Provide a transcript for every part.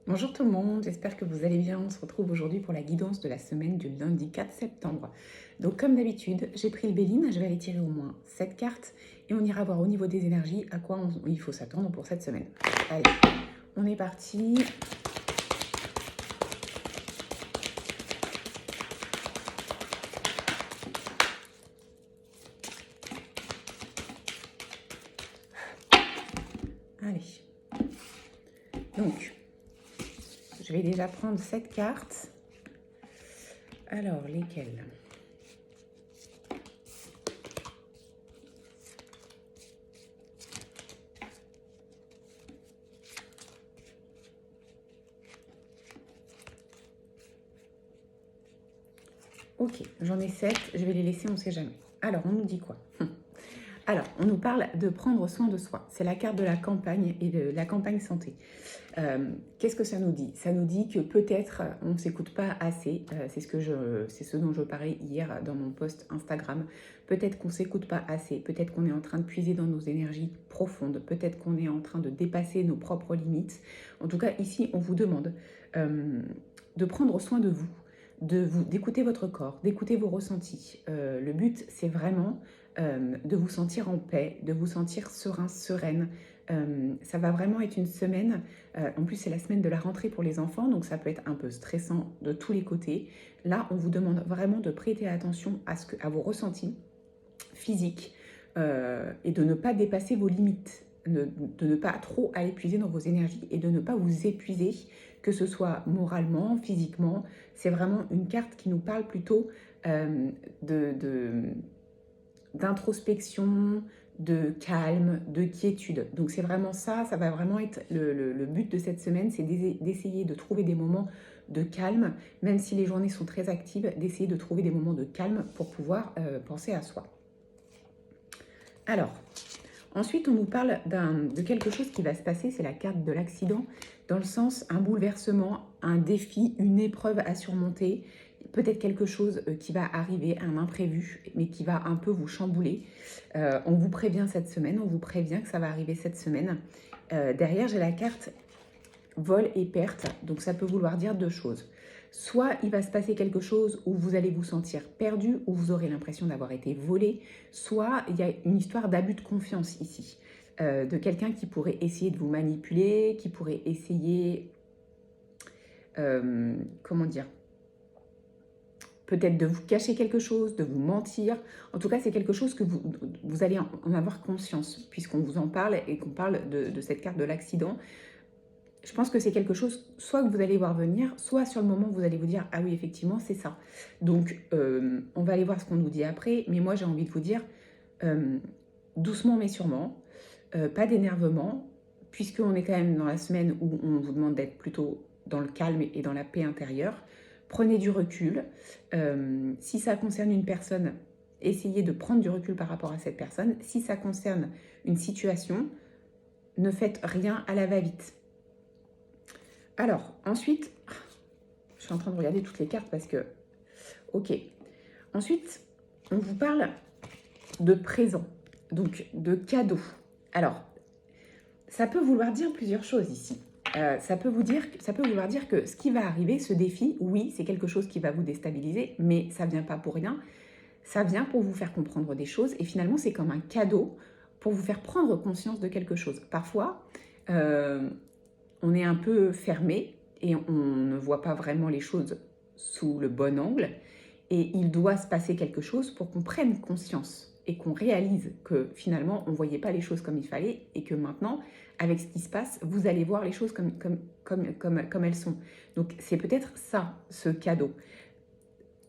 Bonjour tout le monde, j'espère que vous allez bien. On se retrouve aujourd'hui pour la guidance de la semaine du lundi 4 septembre. Donc comme d'habitude, j'ai pris le Béline, je vais aller tirer au moins 7 cartes et on ira voir au niveau des énergies à quoi il faut s'attendre pour cette semaine. Allez, on est parti. Allez, donc je vais déjà prendre 7 cartes. Alors, lesquelles ? Ok, j'en ai 7, je vais les laisser, on ne sait jamais. Alors, on nous dit quoi ? Alors, on nous parle de prendre soin de soi. C'est la carte de la campagne et de la campagne santé. Qu'est-ce que ça nous dit? Ça nous dit que peut-être on ne s'écoute pas assez. C'est ce dont je parlais hier dans mon post Instagram. Peut-être qu'on ne s'écoute pas assez. Peut-être qu'on est en train de puiser dans nos énergies profondes. Peut-être qu'on est en train de dépasser nos propres limites. En tout cas, ici, on vous demande de prendre soin de vous, d'écouter votre corps, d'écouter vos ressentis. Le but, c'est vraiment de vous sentir en paix, de vous sentir serein, sereine. Ça va vraiment être une semaine, en plus c'est la semaine de la rentrée pour les enfants, donc ça peut être un peu stressant de tous les côtés. Là, on vous demande vraiment de prêter attention à vos ressentis physiques et de ne pas dépasser vos limites, de ne pas trop aller puiser dans vos énergies et de ne pas vous épuiser, que ce soit moralement, physiquement. C'est vraiment une carte qui nous parle plutôt d'introspection, de calme, de quiétude. Donc c'est vraiment ça va vraiment être le but de cette semaine, c'est d'essayer de trouver des moments de calme, même si les journées sont très actives, d'essayer de trouver des moments de calme pour pouvoir penser à soi. Alors, ensuite on nous parle de quelque chose qui va se passer, c'est la carte de l'accident, dans le sens un bouleversement, un défi, une épreuve à surmonter, peut-être quelque chose qui va arriver, un imprévu, mais qui va un peu vous chambouler. On vous prévient cette semaine, on vous prévient que ça va arriver cette semaine. Derrière, j'ai la carte vol et perte, donc ça peut vouloir dire deux choses. Soit il va se passer quelque chose où vous allez vous sentir perdu, où vous aurez l'impression d'avoir été volé, soit il y a une histoire d'abus de confiance ici, de quelqu'un qui pourrait essayer de vous manipuler, qui pourrait essayer, comment dire, peut-être de vous cacher quelque chose, de vous mentir. En tout cas, c'est quelque chose que vous allez en avoir conscience, puisqu'on vous en parle et qu'on parle de cette carte de l'accident. Je pense que c'est quelque chose, soit que vous allez voir venir, soit sur le moment, vous allez vous dire « Ah oui, effectivement, c'est ça ». Donc, on va aller voir ce qu'on nous dit après. Mais moi, j'ai envie de vous dire, doucement mais sûrement, pas d'énervement, puisqu'on est quand même dans la semaine où on vous demande d'être plutôt dans le calme et dans la paix intérieure. Prenez du recul. Si ça concerne une personne, essayez de prendre du recul par rapport à cette personne. Si ça concerne une situation, ne faites rien à la va-vite. Alors, ensuite, je suis en train de regarder toutes les cartes parce que... Ok. Ensuite, on vous parle de présent, donc de cadeau. Alors, ça peut vouloir dire plusieurs choses ici. Ça peut vouloir dire que ce qui va arriver, ce défi, oui, c'est quelque chose qui va vous déstabiliser, mais ça ne vient pas pour rien. Ça vient pour vous faire comprendre des choses et finalement, c'est comme un cadeau pour vous faire prendre conscience de quelque chose. Parfois, on est un peu fermé et on ne voit pas vraiment les choses sous le bon angle. Et il doit se passer quelque chose pour qu'on prenne conscience et qu'on réalise que finalement, on ne voyait pas les choses comme il fallait et que maintenant, avec ce qui se passe, vous allez voir les choses comme elles sont. Donc, c'est peut-être ça, ce cadeau.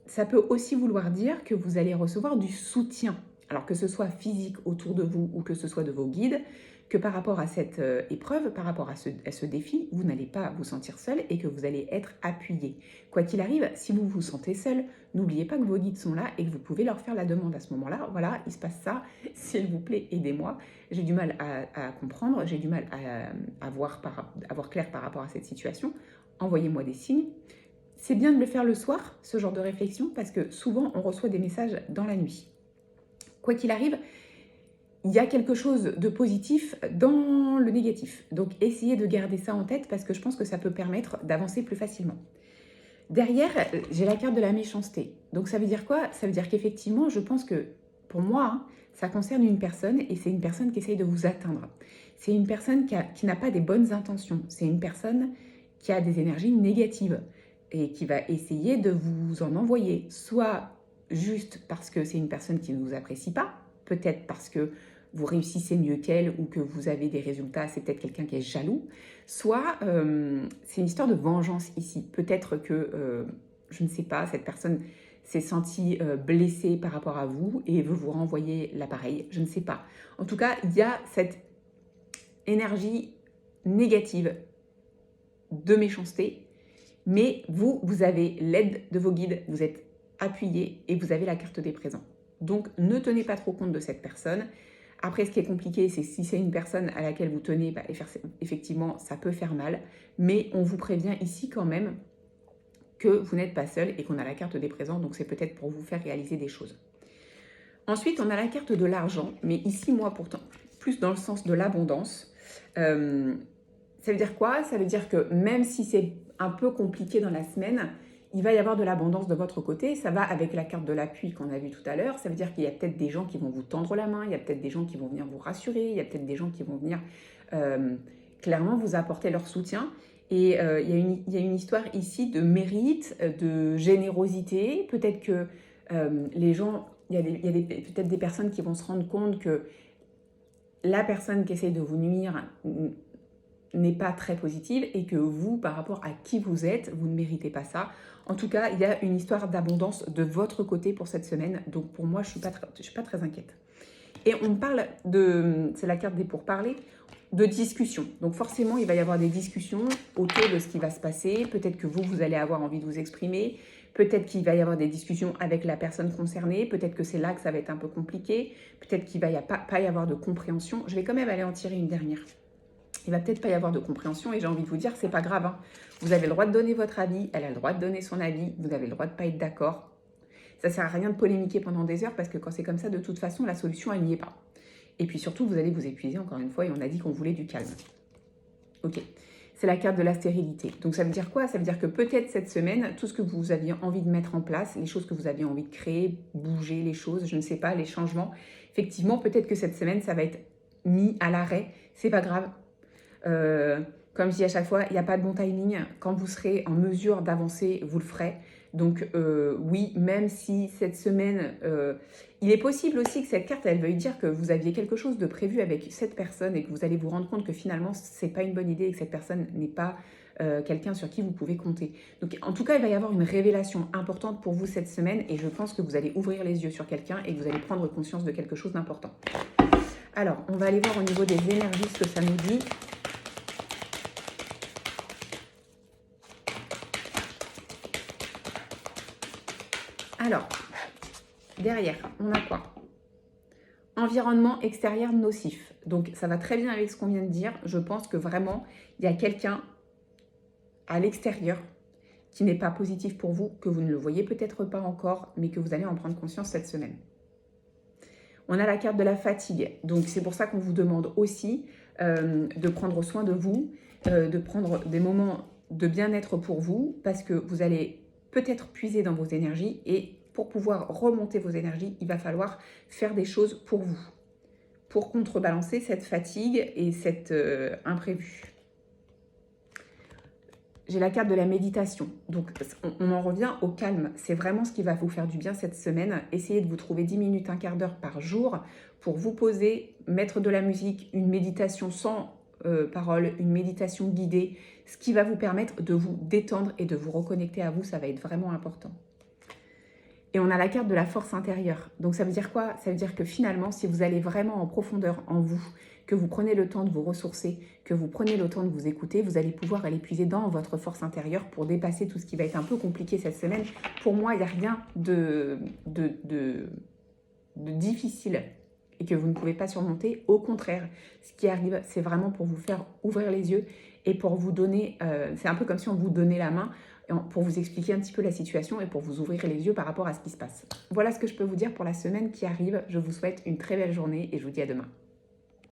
Ça peut aussi vouloir dire que vous allez recevoir du soutien, alors que ce soit physique autour de vous ou que ce soit de vos guides, que par rapport à cette épreuve, par rapport à ce défi, vous n'allez pas vous sentir seul et que vous allez être appuyé. Quoi qu'il arrive, si vous vous sentez seul, n'oubliez pas que vos guides sont là et que vous pouvez leur faire la demande à ce moment-là. Voilà, il se passe ça, s'il vous plaît, aidez-moi. J'ai du mal à comprendre, j'ai du mal à voir clair par rapport à cette situation. Envoyez-moi des signes. C'est bien de le faire le soir, ce genre de réflexion, parce que souvent, on reçoit des messages dans la nuit. Quoi qu'il arrive, il y a quelque chose de positif dans le négatif. Donc, essayez de garder ça en tête parce que je pense que ça peut permettre d'avancer plus facilement. Derrière, j'ai la carte de la méchanceté. Donc, ça veut dire quoi? Ça veut dire qu'effectivement, je pense que, pour moi, hein, ça concerne une personne et c'est une personne qui essaye de vous atteindre. C'est une personne qui n'a pas des bonnes intentions. C'est une personne qui a des énergies négatives et qui va essayer de vous en envoyer. Soit juste parce que c'est une personne qui ne vous apprécie pas, peut-être parce que vous réussissez mieux qu'elle ou que vous avez des résultats, c'est peut-être quelqu'un qui est jaloux. Soit c'est une histoire de vengeance ici. Peut-être que, je ne sais pas, cette personne s'est sentie blessée par rapport à vous et veut vous renvoyer l'appareil. Je ne sais pas. En tout cas, il y a cette énergie négative de méchanceté, mais vous avez l'aide de vos guides, vous êtes appuyé et vous avez la carte des présents. Donc, ne tenez pas trop compte de cette personne. Après, ce qui est compliqué, c'est si c'est une personne à laquelle vous tenez, bah, effectivement, ça peut faire mal. Mais on vous prévient ici quand même que vous n'êtes pas seul et qu'on a la carte des présents. Donc, c'est peut-être pour vous faire réaliser des choses. Ensuite, on a la carte de l'argent. Mais ici, moi, pourtant, plus dans le sens de l'abondance. Ça veut dire quoi? Ça veut dire que même si c'est un peu compliqué dans la semaine, il va y avoir de l'abondance de votre côté. Ça va avec la carte de l'appui qu'on a vue tout à l'heure. Ça veut dire qu'il y a peut-être des gens qui vont vous tendre la main, il y a peut-être des gens qui vont venir vous rassurer, il y a peut-être des gens qui vont venir clairement vous apporter leur soutien. Et il y a une histoire ici de mérite, de générosité. Peut-être que les gens, il y a peut-être des personnes qui vont se rendre compte que la personne qui essaye de vous nuire n'est pas très positive et que vous, par rapport à qui vous êtes, vous ne méritez pas ça. En tout cas, il y a une histoire d'abondance de votre côté pour cette semaine. Donc pour moi, je suis pas très inquiète. Et on parle de, c'est la carte des pourparlers, de discussion. Donc forcément, il va y avoir des discussions autour de ce qui va se passer. Peut-être que vous allez avoir envie de vous exprimer. Peut-être qu'il va y avoir des discussions avec la personne concernée. Peut-être que c'est là que ça va être un peu compliqué. Peut-être qu'il va pas y avoir de compréhension. Je vais quand même aller en tirer une dernière. Il va peut-être pas y avoir de compréhension et j'ai envie de vous dire, c'est pas grave. Hein. Vous avez le droit de donner votre avis, elle a le droit de donner son avis, vous avez le droit de pas être d'accord. Ça sert à rien de polémiquer pendant des heures parce que quand c'est comme ça, de toute façon, la solution, elle n'y est pas. Et puis surtout, vous allez vous épuiser encore une fois et on a dit qu'on voulait du calme. Ok, c'est la carte de la stérilité. Donc ça veut dire quoi? Ça veut dire que peut-être cette semaine, tout ce que vous aviez envie de mettre en place, les choses que vous aviez envie de créer, bouger les choses, je ne sais pas, les changements, effectivement, peut-être que cette semaine, ça va être mis à l'arrêt. C'est pas grave. Comme je dis à chaque fois, il n'y a pas de bon timing. Quand vous serez en mesure d'avancer, vous le ferez. Donc oui, même si cette semaine, il est possible aussi que cette carte, elle veuille dire que vous aviez quelque chose de prévu avec cette personne et que vous allez vous rendre compte que finalement, c'est pas une bonne idée et que cette personne n'est pas quelqu'un sur qui vous pouvez compter. Donc en tout cas, il va y avoir une révélation importante pour vous cette semaine et je pense que vous allez ouvrir les yeux sur quelqu'un et que vous allez prendre conscience de quelque chose d'important. Alors, on va aller voir au niveau des énergies ce que ça nous dit. Alors, derrière, on a quoi? Environnement extérieur nocif. Donc, ça va très bien avec ce qu'on vient de dire. Je pense que vraiment, il y a quelqu'un à l'extérieur qui n'est pas positif pour vous, que vous ne le voyez peut-être pas encore, mais que vous allez en prendre conscience cette semaine. On a la carte de la fatigue. Donc, c'est pour ça qu'on vous demande aussi de prendre soin de vous, de prendre des moments de bien-être pour vous, parce que vous allez peut-être puiser dans vos énergies et pour pouvoir remonter vos énergies, il va falloir faire des choses pour vous, pour contrebalancer cette fatigue et cet imprévu. J'ai la carte de la méditation. Donc, on en revient au calme. C'est vraiment ce qui va vous faire du bien cette semaine. Essayez de vous trouver 10 minutes, un quart d'heure par jour pour vous poser, mettre de la musique, une méditation sans parole, une méditation guidée, ce qui va vous permettre de vous détendre et de vous reconnecter à vous. Ça va être vraiment important. Et on a la carte de la force intérieure. Donc ça veut dire quoi? Ça veut dire que finalement, si vous allez vraiment en profondeur en vous, que vous prenez le temps de vous ressourcer, que vous prenez le temps de vous écouter, vous allez pouvoir aller puiser dans votre force intérieure pour dépasser tout ce qui va être un peu compliqué cette semaine. Pour moi, il n'y a rien de difficile et que vous ne pouvez pas surmonter. Au contraire, ce qui arrive, c'est vraiment pour vous faire ouvrir les yeux et pour vous donner, c'est un peu comme si on vous donnait la main. pour vous expliquer un petit peu la situation et pour vous ouvrir les yeux par rapport à ce qui se passe. Voilà ce que je peux vous dire pour la semaine qui arrive. Je vous souhaite une très belle journée et je vous dis à demain.